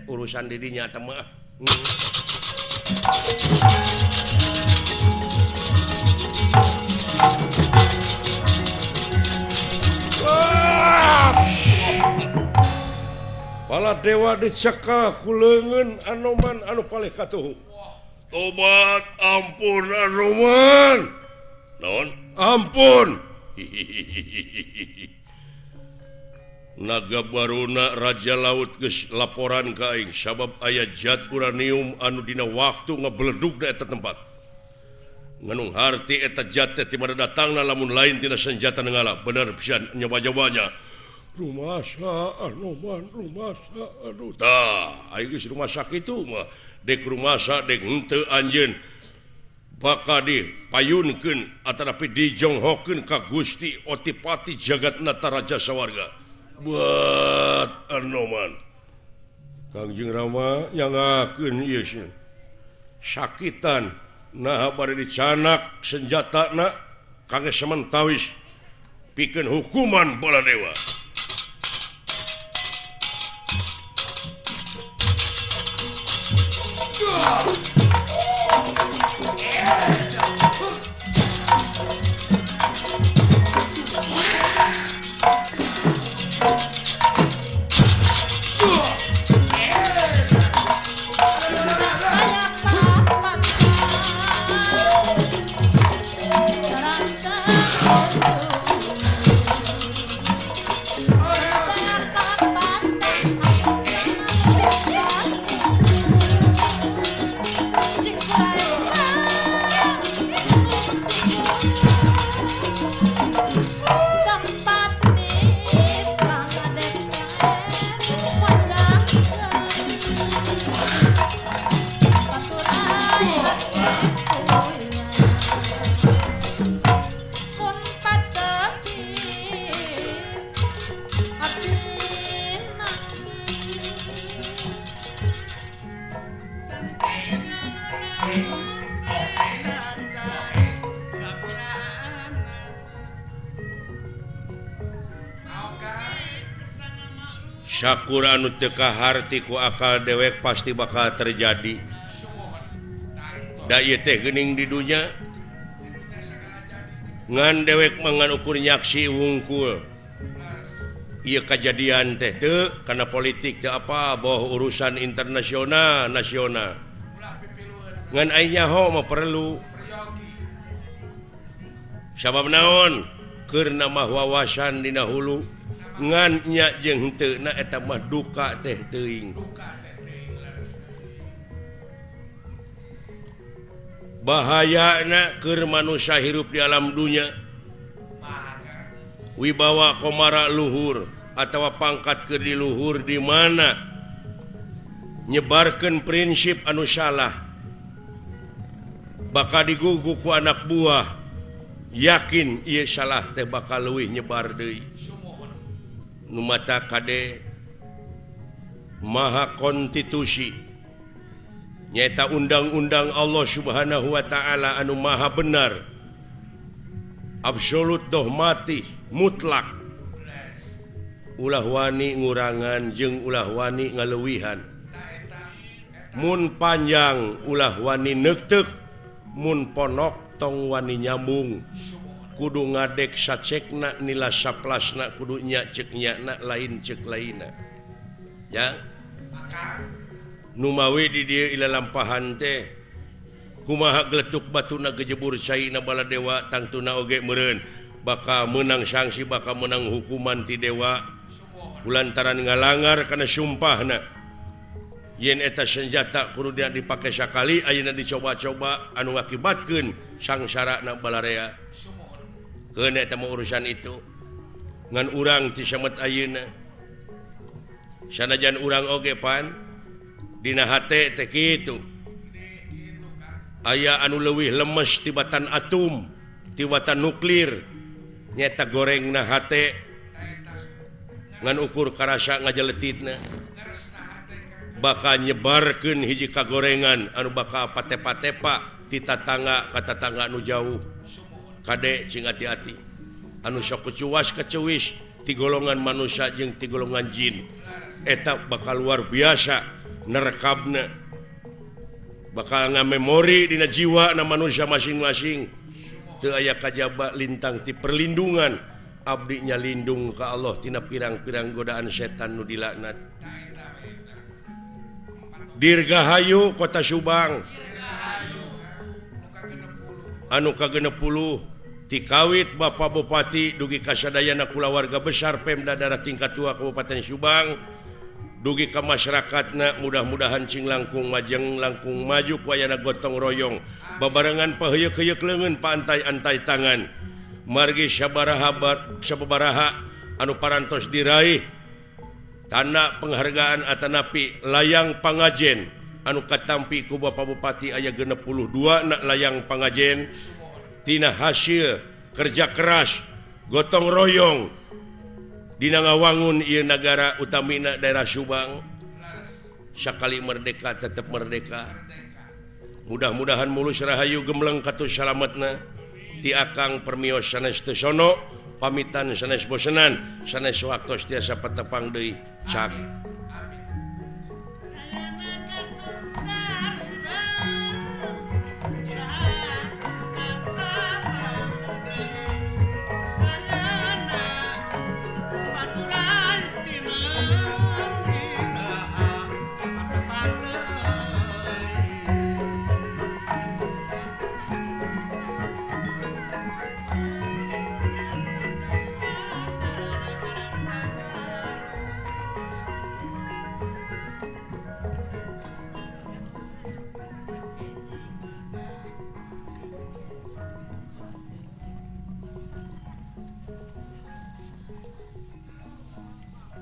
urusan dirinya teman pala dewa dicekal kulengan Anoman anu paling katuh tobat ampun Anoman non ampun naga baruna Raja Laut geus laporan ka aing sabab aya zat uranium anu dina waktu ngabeledug da eta tempat nganung harti eta zat teh ti mana datangna lamun lain tina senjata nenggala bener pisan nyoba-nyobanya rumasa Anoman rumasa aduh tah aing geus rumah sakit itu mah dek rumasa dek henteu anjeun bakal dipayunkeun atanapi dijonghokeun ka Gusti Otipati Jagatnata Raja Sawarga buat Anoman Kangjeng Rama nyangakeun ieu sakitan nah bari dicanak senjatana kangge sementawis pikeun hukuman Baladewa Syukur anu teu kaharti ku akal dewek pasti bakal terjadi. Da ieu teh geuning di dunya. Ngan dewek mangan ukur nyaksi wungkul. Ieu kajadian teh teu kana politik teu apa boh urusan internasional nasional. Ngan aya nyaho mah perlu. Sabab naon? Keur nambah wawasan dina hulu. Ngan nya jeung henteu na eta mah duka teh teuing bahayana keur manusia hirup di alam dunya wibawa komara luhur atawa pangkat keur di luhur di mana nyebarkeun prinsip anu salah bakal digugu ku anak buah yakin ieu salah teh bakal leuwih nyebar deui numata kade maha konstitusi nyata undang-undang Allah Subhanahu wa taala anu maha benar absolut dohmati mutlak ulah wani ngurangan jeung ulah wani ngaleuwihan mun panjang ulah wani neukteuk mun ponok tong wani nyambung kudu ngadek sacekna nila saplasna kudu nya cek nyana lain cek laina ya nu mawi di dieu ila lampahan teh kumaha geletuk batuna gejebur caina Baladewa tangtuna oge meureun bakal menang sanksi bakal menang hukuman ti dewa kulantaran ngalangar kana sumpahna yen eta senjata kudu dipake sakali ayeuna dicoba-coba anu ngakibatkeun sangsarana Balarea keun eta mah urusan itu ngan urang ti samet ayeuna sanajan urang oge pan dina hate teh kitu aya anu leuwih lemes tibatan atom tibatan nuklir nyata gorengna hate ngan ukur karasa ngajeletitna bakal nyebarkeun hiji kagorengan anu bakal patepa-tepa ti tatangga ka tatangga anu jauh kade cing hati-hati anu sok kecuwas kecewis ti golongan manusia jeung ti golongan jin eta bakal luar biasa nerekabna bakal ngamemori dina jiwa na manusia masing-masing teu aya kajaba lintang ti perlindungan abdi nya lindung ka Allah tina pirang-pirang godaan setan nu dilaknat. Dirgahayu Kota Subang anu ka-60 ti kawit Bapak Bupati dugi kasadayana kulawarga besar Pemda daerah tingkat 2 Kabupaten Subang dugi ka masyarakatna mudah-mudahan cing langkung majeng langkung maju ku ayana gotong royong babarengan paheuyeuh-heuyeuh leungeun paantai-antai tangan margi sababaraha anu parantos diraih tanda penghargaan atanapi layang pangajen anu katampi ku Bapak Bupati aya 62 na layang pangajen tina hasil kerja keras gotong royong dina ngawangun ieu nagara utamina daerah Subang sakali merdeka tetap merdeka. Mudah-mudahan mulus rahayu gembleng katus salametna ti akang permios sanes teu sono pamitan sanes bosenan sanes waktos tiasa patepang deui cak